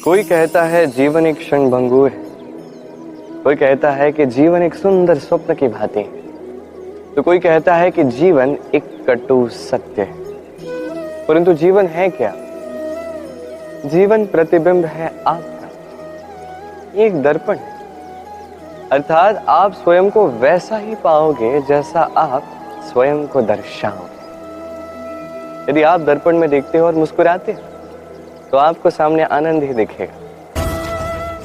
कोई कहता है जीवन एक क्षण भंगुर है, कोई कहता है कि जीवन एक सुंदर स्वप्न की भांति है, तो कोई कहता है कि जीवन एक कटु सत्य है। परंतु जीवन है क्या? जीवन प्रतिबिंब है आपका, एक दर्पण है। अर्थात आप स्वयं को वैसा ही पाओगे जैसा आप स्वयं को दर्शाओगे। यदि आप दर्पण में देखते हो और मुस्कुराते हो तो आपको सामने आनंद ही दिखेगा।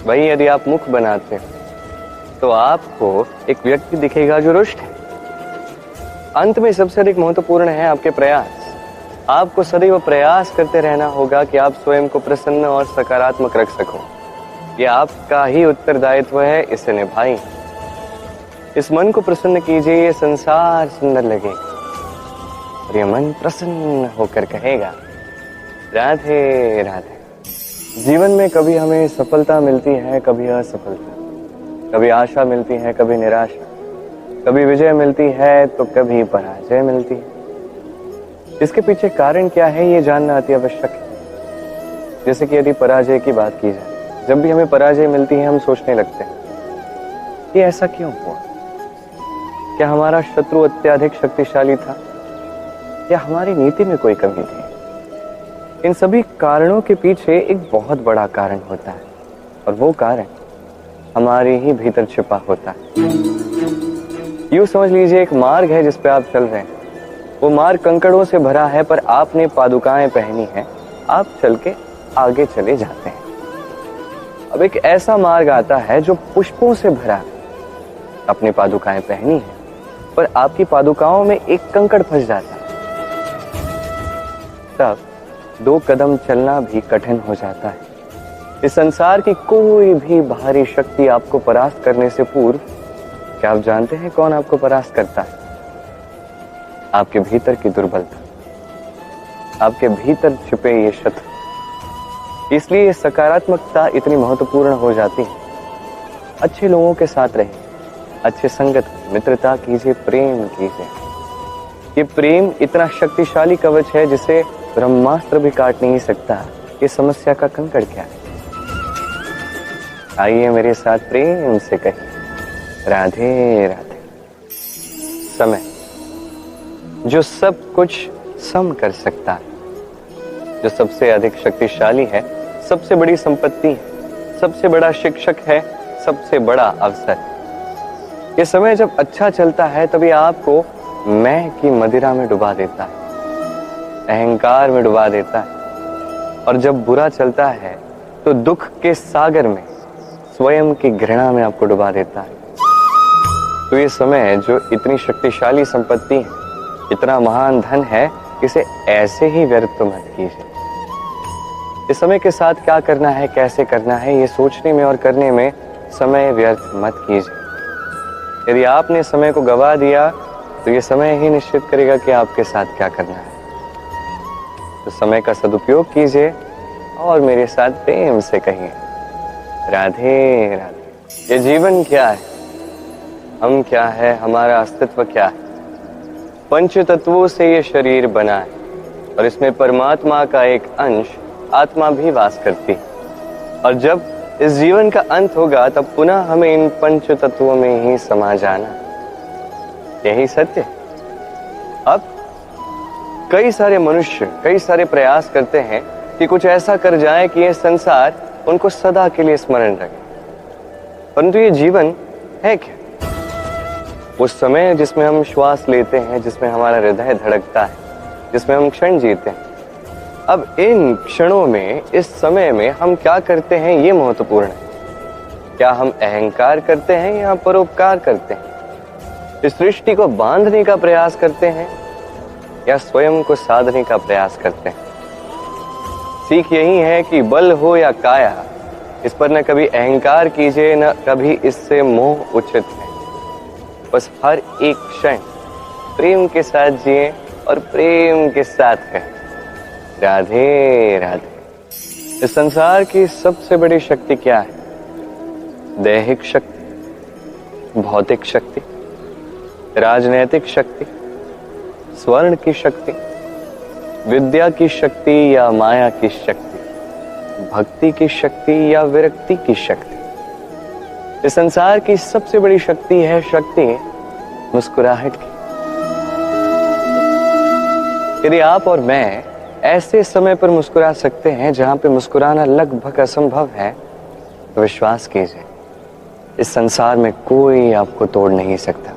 वही यदि आप मुख बनाते हो तो आपको एक व्यक्ति दिखेगा जो रुष्ट है। अंत में सबसे अधिक महत्वपूर्ण है आपके प्रयास। आपको सदैव प्रयास करते रहना होगा कि आप स्वयं को प्रसन्न और सकारात्मक रख सको। ये आपका ही उत्तरदायित्व है, इसे निभाएं। इस मन को प्रसन्न कीजिए, ये संसार सुंदर लगेगा और ये मन प्रसन्न होकर कहेगा राधे राधे। जीवन में कभी हमें सफलता मिलती है, कभी असफलता, कभी आशा मिलती है, कभी निराशा, कभी विजय मिलती है तो कभी पराजय मिलती है। इसके पीछे कारण क्या है ये जानना अति आवश्यक है। जैसे कि यदि पराजय की बात की जाए, जब भी हमें पराजय मिलती है हम सोचने लगते हैं कि ऐसा क्यों हुआ? क्या हमारा शत्रु अत्यधिक शक्तिशाली था या हमारी नीति में कोई कमी थी? इन सभी कारणों के पीछे एक बहुत बड़ा कारण होता है और वो कारण हमारे ही भीतर छिपा होता है। यूं समझ लीजिए एक मार्ग है जिस पे आप चल रहे हैं। वो मार्ग कंकड़ों से भरा है पर आपने पादुकाएं पहनी हैं, आप चल के आगे चले जाते हैं। अब एक ऐसा मार्ग आता है जो पुष्पों से भरा है। अपनी पादुकाएं पहनी है पर आपकी पादुकाओं में एक कंकड़ फंस जाता है। तब 2 कदम चलना भी कठिन हो जाता है। इस संसार की कोई भी बाहरी शक्ति आपको परास्त करने से पूर्व, क्या आप जानते हैं कौन आपको परास्त करता है? आपके भीतर की दुर्बलता, आपके भीतर छिपे ये शत्रु। इसलिए सकारात्मकता इतनी महत्वपूर्ण हो जाती है। अच्छे लोगों के साथ रहिए, अच्छे संगत, मित्रता कीजिए, प्रेम कीजिए। ये प्रेम इतना शक्तिशाली कवच है जिसे ब्रह्मास्त्र भी काट नहीं सकता। ये समस्या का कंकड़ क्या है? आइए मेरे साथ प्रेम से कहिए राधे राधे। समय जो सब कुछ सम कर सकता है, जो सबसे अधिक शक्तिशाली है, सबसे बड़ी संपत्ति है, सबसे बड़ा शिक्षक है, सबसे बड़ा अवसर। ये समय जब अच्छा चलता है तभी आपको मैं की मदिरा में डुबा देता है, अहंकार में डुबा देता है। और जब बुरा चलता है तो दुख के सागर में, स्वयं की घृणा में आपको डुबा देता है। तो ये समय जो इतनी शक्तिशाली संपत्ति है, इतना महान धन है, इसे ऐसे ही व्यर्थ मत कीजिए। इस समय के साथ क्या करना है, कैसे करना है, ये सोचने में और करने में समय व्यर्थ मत कीजिए। यदि आपने समय को गवा दिया तो ये समय ही निश्चित करेगा कि आपके साथ क्या करना है। तो समय का सदुपयोग कीजिए और मेरे साथ प्रेम से कहिए राधे राधे। ये जीवन क्या है, हम क्या है, हमारा अस्तित्व क्या है? पंच तत्वों से ये शरीर बना है और इसमें परमात्मा का एक अंश, आत्मा भी वास करती है। और जब इस जीवन का अंत होगा तब पुनः हमें इन पंच तत्वों में ही समा जाना। यही सत्य है। अब कई सारे मनुष्य कई सारे प्रयास करते हैं कि कुछ ऐसा कर जाए कि यह संसार उनको सदा के लिए स्मरण रखे। परंतु ये जीवन है क्या? उस समय जिसमें हम श्वास लेते हैं, जिसमें हमारा हृदय धड़कता है, जिसमें हम क्षण जीते हैं। अब इन क्षणों में, इस समय में हम क्या करते हैं ये महत्वपूर्ण है। क्या हम अहंकार करते हैं या परोपकार करते हैं? इस सृष्टि को बांधने का प्रयास करते हैं या स्वयं को साधने का प्रयास करते हैं? सीख यही है कि बल हो या काया, इस पर न कभी अहंकार कीजिए, न कभी इससे मोह उचित है। बस हर एक क्षण प्रेम के साथ जिए और प्रेम के साथ कहें राधे राधे। इस संसार की सबसे बड़ी शक्ति क्या है? दैहिक शक्ति, भौतिक शक्ति, राजनैतिक शक्ति, स्वर्ण की शक्ति, विद्या की शक्ति या माया की शक्ति? भक्ति की शक्ति या विरक्ति की शक्ति। इस संसार की सबसे बड़ी शक्ति है शक्ति मुस्कुराहट की। यदि आप और मैं ऐसे समय पर मुस्कुरा सकते हैं जहां पे मुस्कुराना लगभग असंभव है, तो विश्वास कीजिए इस संसार में कोई आपको तोड़ नहीं सकता।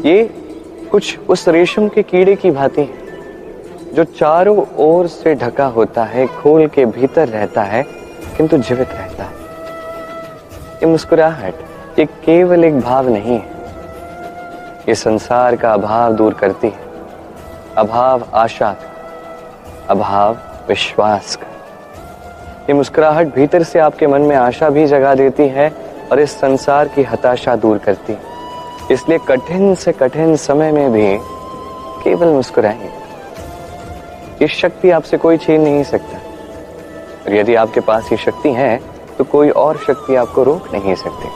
ये कुछ उस रेशम के कीड़े की भांति है जो चारों ओर से ढका होता है, खोल के भीतर रहता है किंतु जीवित रहता है। ये मुस्कुराहट ये केवल एक भाव नहीं है, ये संसार का अभाव दूर करती है, अभाव आशा का, अभाव विश्वास का। ये मुस्कुराहट भीतर से आपके मन में आशा भी जगा देती है और इस संसार की हताशा दूर करती है। इसलिए कठिन से कठिन समय में भी केवल मुस्कुराइए। ये शक्ति आपसे कोई छीन नहीं सकता, और यदि आपके पास ये शक्ति है तो कोई और शक्ति आपको रोक नहीं सकती।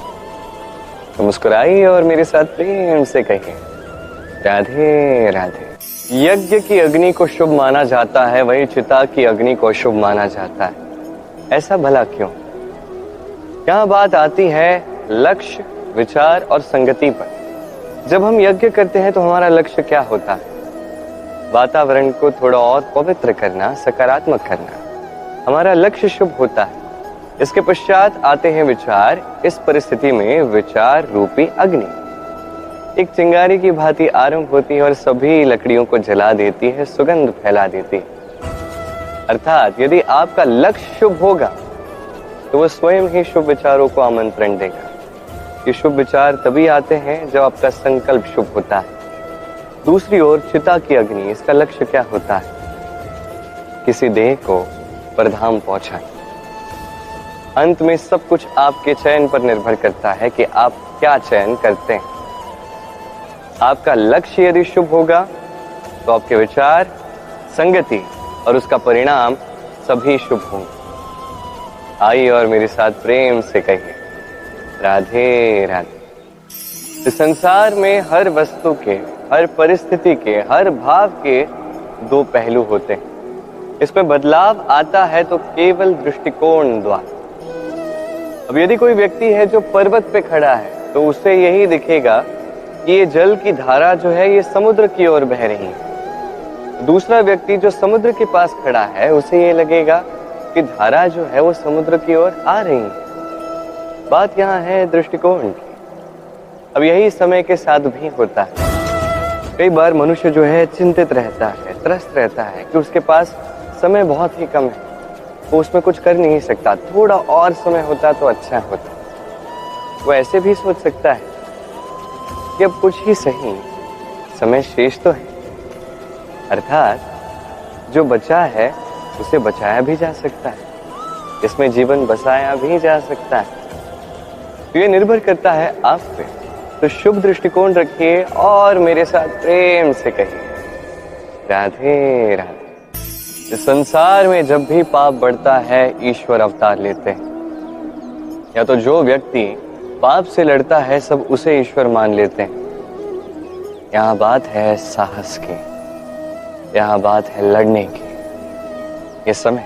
तो मुस्कुराइए और मेरे साथ प्रेम से कहिए राधे राधे। यज्ञ की अग्नि को शुभ माना जाता है, वही चिता की अग्नि को शुभ माना जाता है। ऐसा भला क्यों? यहाँ बात आती है लक्ष्य, विचार और संगति पर। जब हम यज्ञ करते हैं तो हमारा लक्ष्य क्या होता है? वातावरण को थोड़ा और पवित्र करना, सकारात्मक करना हमारा लक्ष्य शुभ होता है। इसके पश्चात आते हैं विचार। इस परिस्थिति में विचार रूपी अग्नि एक चिंगारी की भांति आरंभ होती है और सभी लकड़ियों को जला देती है, सुगंध फैला देती है। अर्थात यदि आपका लक्ष्य शुभ होगा तो वह स्वयं ही शुभ विचारों को आमंत्रण देगा। ये शुभ विचार तभी आते हैं जब आपका संकल्प शुभ होता है। दूसरी ओर चिता की अग्नि, इसका लक्ष्य क्या होता है? किसी देह को परधाम पहुंचाना। अंत में सब कुछ आपके चयन पर निर्भर करता है कि आप क्या चयन करते हैं। आपका लक्ष्य यदि शुभ होगा तो आपके विचार, संगति और उसका परिणाम सभी शुभ होंगे। आइए और मेरे साथ प्रेम से कहिए राधे राधे। इस संसार में हर वस्तु के, हर परिस्थिति के, हर भाव के दो पहलू होते हैं। इसमें बदलाव आता है तो केवल दृष्टिकोण द्वारा। अब यदि कोई व्यक्ति है जो पर्वत पे खड़ा है तो उसे यही दिखेगा कि ये जल की धारा जो है ये समुद्र की ओर बह रही है। दूसरा व्यक्ति जो समुद्र के पास खड़ा है उसे ये लगेगा कि धारा जो है वो समुद्र की ओर आ रही है। बात यहाँ है दृष्टिकोण की। अब यही समय के साथ भी होता है। कई बार मनुष्य जो है चिंतित रहता है, त्रस्त रहता है कि उसके पास समय बहुत ही कम है, वो उसमें कुछ कर नहीं सकता, थोड़ा और समय होता तो अच्छा होता। वो ऐसे भी सोच सकता है कि अब कुछ ही सही समय शेष तो है, अर्थात जो बचा है उसे बचाया भी जा सकता है, इसमें जीवन बसाया भी जा सकता है। तो ये निर्भर करता है आप पे। तो शुभ दृष्टिकोण रखिए और मेरे साथ प्रेम से कहिए राधे राधे। इस संसार में जब भी पाप बढ़ता है ईश्वर अवतार लेते हैं, या तो जो व्यक्ति पाप से लड़ता है सब उसे ईश्वर मान लेते हैं। यहाँ बात है साहस की, यहाँ बात है लड़ने की। ये समय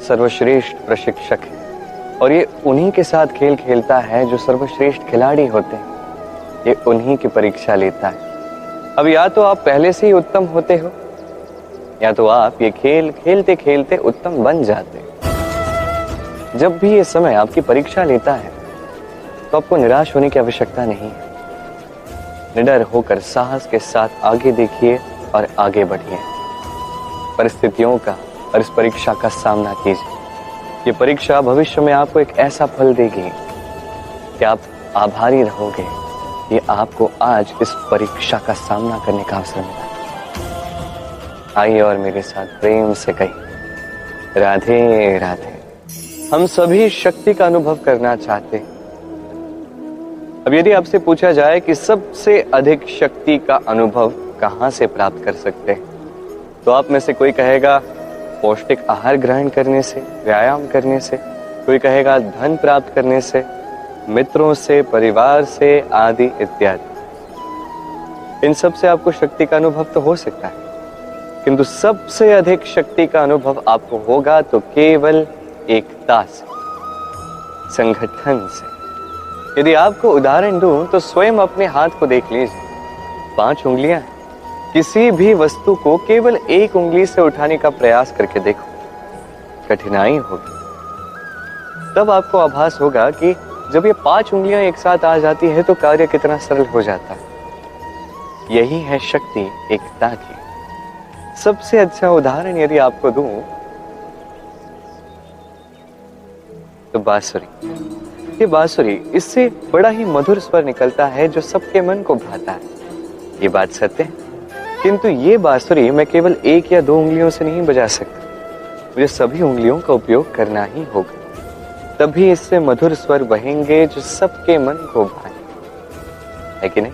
सर्वश्रेष्ठ प्रशिक्षक है और ये उन्हीं के साथ खेल खेलता है जो सर्वश्रेष्ठ खिलाड़ी होते हैं। ये उन्हीं की परीक्षा लेता है। अब या तो आप पहले से ही उत्तम होते हो, या तो आप ये खेल खेलते खेलते उत्तम बन जाते हैं। जब भी ये समय आपकी परीक्षा लेता है तो आपको निराश होने की आवश्यकता नहीं है। निडर होकर साहस के साथ आगे देखिए और आगे बढ़िए। परिस्थितियों का और इस परीक्षा का सामना कीजिए। ये परीक्षा भविष्य में आपको एक ऐसा फल देगी कि आप आभारी रहोगे। ये आपको आज इस परीक्षा का सामना करने का अवसर मिला। आइए और मेरे साथ प्रेम से कहिए राधे राधे। हम सभी शक्ति का अनुभव करना चाहते हैं। अब यदि आपसे पूछा जाए कि सबसे अधिक शक्ति का अनुभव कहां से प्राप्त कर सकते हैं, तो आप में से कोई कहेगा पौष्टिक आहार ग्रहण करने से, व्यायाम करने से, कोई कहेगा धन प्राप्त करने से, मित्रों से, परिवार से आदि इत्यादि। इन सब से आपको शक्ति का अनुभव तो हो सकता है, किंतु सबसे अधिक शक्ति का अनुभव आपको होगा तो केवल एकता से, संगठन से। यदि आपको उदाहरण दूं तो स्वयं अपने हाथ को देख लीजिए। 5 उंगलियां हैं। किसी भी वस्तु को केवल एक उंगली से उठाने का प्रयास करके देखो, कठिनाई होगी। तब आपको आभास होगा कि जब ये 5 उंगलियां एक साथ आ जाती है तो कार्य कितना सरल हो जाता है। यही है शक्ति एकता की। सबसे अच्छा उदाहरण यदि आपको दूं तो बांसुरी। ये बांसुरी, इससे बड़ा ही मधुर स्वर निकलता है जो सबके मन को भाता है। ये बात सत्य है, किंतु ये बांसुरी मैं केवल 1 या 2 उंगलियों से नहीं बजा सकता। मुझे सभी उंगलियों का उपयोग करना ही होगा, तभी इससे मधुर स्वर बहेंगे जो सबके मन को भाए, है कि नहीं?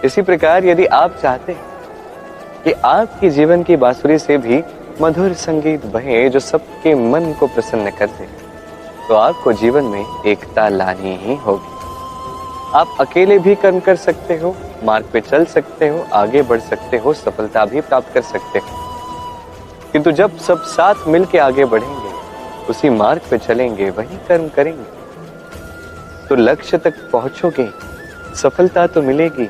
इसी प्रकार यदि आप चाहते हैं कि आपके जीवन की बांसुरी से भी मधुर संगीत बहे जो सबके मन को प्रसन्न कर दे, तो आपको जीवन में एकता लानी ही होगी। आप अकेले भी कर्म कर सकते हो, मार्ग पे चल सकते हो, आगे बढ़ सकते हो, सफलता भी प्राप्त कर सकते हो, किंतु जब सब साथ मिलके आगे बढ़ेंगे, उसी मार्ग पे चलेंगे, वही कर्म करेंगे, तो लक्ष्य तक पहुंचोगे, सफलता तो मिलेगी,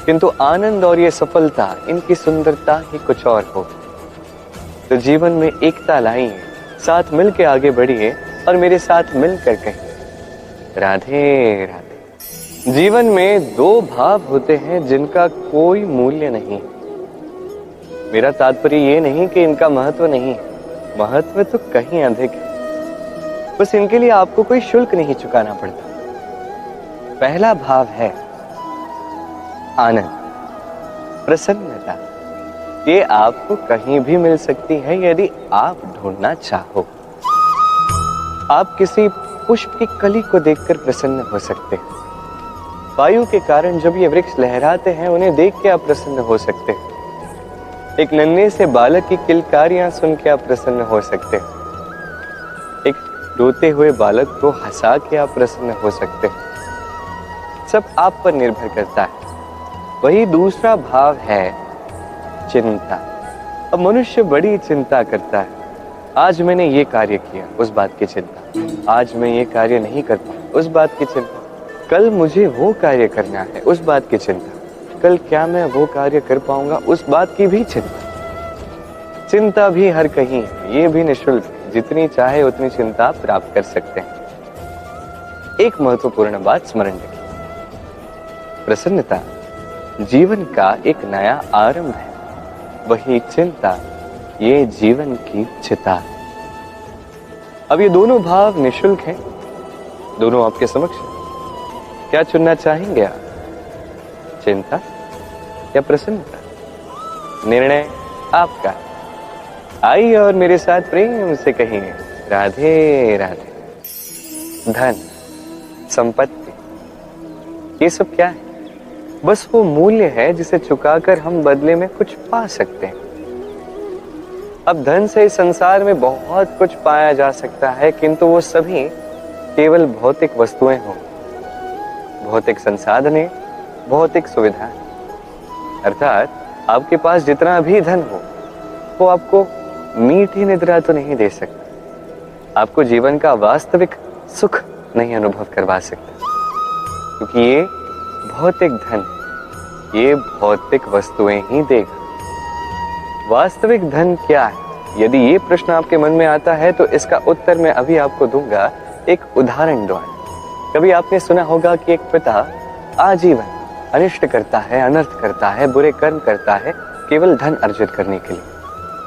किंतु आनंद और ये सफलता, इनकी सुंदरता ही कुछ और होगी। तो जीवन में एकता लाइए, साथ मिलके आगे बढ़िए और मेरे साथ मिलकर कहिए राधे राधे। जीवन में 2 भाव होते हैं जिनका कोई मूल्य नहीं। मेरा तात्पर्य ये नहीं कि इनका महत्व नहीं है, महत्व तो कहीं अधिक है, बस इनके लिए आपको कोई शुल्क नहीं चुकाना पड़ता। पहला भाव है आनंद, प्रसन्नता। ये आपको कहीं भी मिल सकती है यदि आप ढूंढना चाहो। आप किसी पुष्प की कली को देखकर प्रसन्न हो सकते हैं। वायु के कारण जब ये वृक्ष लहराते हैं, उन्हें देख के आप प्रसन्न हो सकते हैं। एक नन्हे से बालक की किलकारियां सुन के आप प्रसन्न हो सकते हैं। एक रोते हुए बालक को हंसा के आप प्रसन्न हो सकते हैं। सब आप पर निर्भर करता है। वही दूसरा भाव है चिंता। अब मनुष्य बड़ी चिंता करता है। आज मैंने ये कार्य किया, उस बात की चिंता। आज मैं ये कार्य नहीं कर पाया, उस बात की चिंता। कल मुझे वो कार्य करना है, उस बात की चिंता। कल क्या मैं वो कार्य कर पाऊंगा, उस बात की भी चिंता। चिंता भी हर कहीं है, ये भी निःशुल्क है। जितनी चाहे उतनी चिंता प्राप्त कर सकते हैं। एक महत्वपूर्ण बात स्मरण रखें, प्रसन्नता जीवन का एक नया आरंभ है, वही चिंता ये जीवन की चिता। अब ये दोनों भाव निःशुल्क हैं, दोनों आपके समक्ष हैं। क्या चुनना चाहेंगे आप, चिंता या प्रसन्नता? निर्णय आपका। आइए और मेरे साथ प्रेम से कहिए राधे राधे। धन, संपत्ति, ये सब क्या है? बस वो मूल्य है जिसे चुकाकर हम बदले में कुछ पा सकते हैं। अब धन से इस संसार में बहुत कुछ पाया जा सकता है, किंतु वो सभी केवल भौतिक वस्तुएं हों, भौतिक संसाधनें, भौतिक सुविधाएं। अर्थात आपके पास जितना भी धन हो, वो आपको मीठी निद्रा तो नहीं दे सकता, आपको जीवन का वास्तविक सुख नहीं अनुभव करवा सकता, क्योंकि ये भौतिक धन, ये भौतिक वस्तुएं ही देगा। वास्तविक धन क्या है? यदि ये प्रश्न आपके मन में आता है तो इसका उत्तर मैं अभी आपको दूंगा एक उदाहरण द्वारा। कभी आपने सुना होगा कि एक पिता आजीवन अनिष्ट करता है, अनर्थ करता है, बुरे कर्म करता है केवल धन अर्जित करने के लिए।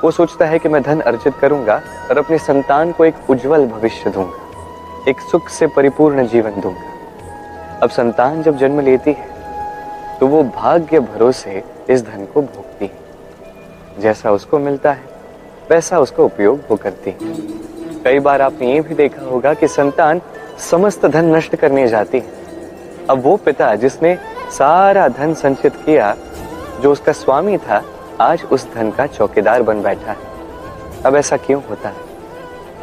वो सोचता है कि मैं धन अर्जित करूंगा और अपने संतान को एक उज्जवल भविष्य दूंगा, एक सुख से परिपूर्ण जीवन दूंगा। अब संतान जब जन्म लेती है तो वो भाग्य भरोसे इस धन को भोगती है। जैसा उसको मिलता है वैसा उसका उपयोग वो करती है। कई बार आपने ये भी देखा होगा कि संतान समस्त धन नष्ट करने जाती है। अब वो पिता जिसने सारा धन संचित किया, जो उसका स्वामी था, आज उस धन का चौकीदार बन बैठा है। अब ऐसा क्यों होता है?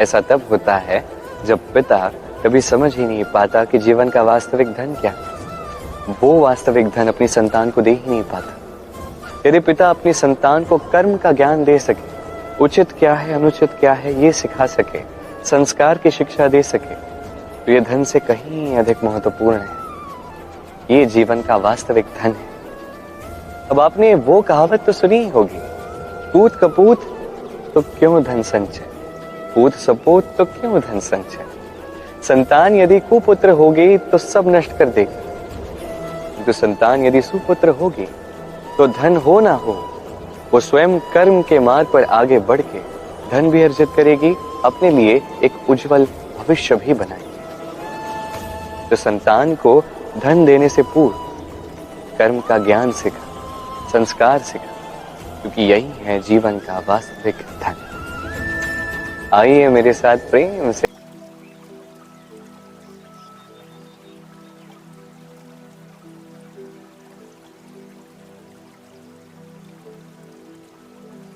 ऐसा तब होता है जब पिता कभी समझ ही नहीं पाता कि जीवन का वास्तविक धन क्या है। वो वास्तविक धन अपनी संतान को दे ही नहीं पाता। यदि पिता अपनी संतान को कर्म का ज्ञान दे सके, उचित क्या है अनुचित क्या है ये सिखा सके, संस्कार की शिक्षा दे सके तो ये धन से कहीं अधिक महत्वपूर्ण है। ये जीवन का वास्तविक धन है। अब आपने वो कहावत तो सुनी ही होगी, पूत कपूत तो क्यों धन संचय, पूत सपूत तो क्यों धन संचय। संतान यदि कुपुत्र होगी तो सब नष्ट कर देगी, किंतु संतान यदि सुपुत्र होगी तो धन हो ना हो, वो स्वयं कर्म के मार्ग पर आगे बढ़ के धन भी अर्जित करेगी, अपने लिए एक उज्जवल भविष्य भी बनाएगी। तो संतान को धन देने से पूर्व कर्म का ज्ञान सिखा, संस्कार सिखा, क्योंकि यही है जीवन का वास्तविक धन। आइए मेरे साथ प्रेम से